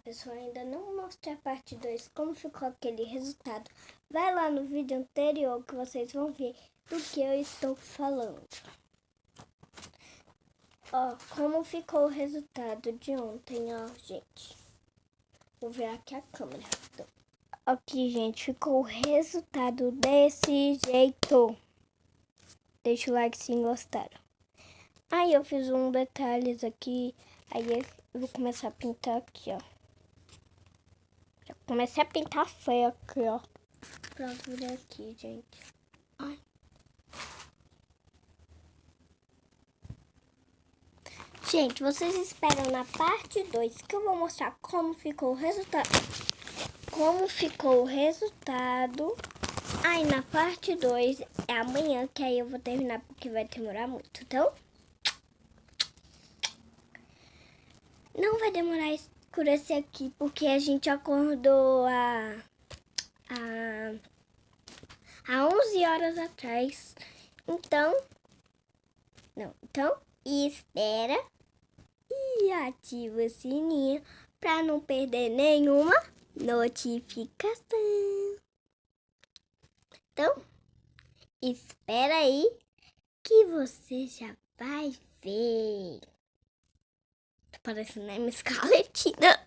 pessoal, ainda não mostrei a parte 2, como ficou aquele resultado. Vai lá no vídeo anterior que vocês vão ver do que eu estou falando. Ó, como ficou o resultado de ontem, ó, gente. Vou ver aqui a câmera. Aqui, gente, ficou o resultado desse jeito. Deixa o like se gostaram. Aí eu fiz um detalhes aqui. Aí eu vou começar a pintar aqui, ó. Já comecei a pintar feio aqui, ó. Pronto, vir aqui, gente. Ai. Gente, vocês esperam na parte 2 que eu vou mostrar como ficou o resultado. Como ficou o resultado. Aí na parte 2 é amanhã, que aí eu vou terminar porque vai demorar muito. Então, não vai demorar a escurecer aqui porque a gente acordou há 11 horas atrás. Então, espera e ativa o sininho para não perder nenhuma notificação. Então, espera aí que você já vai ver. Tô parecendo a minha escaletina.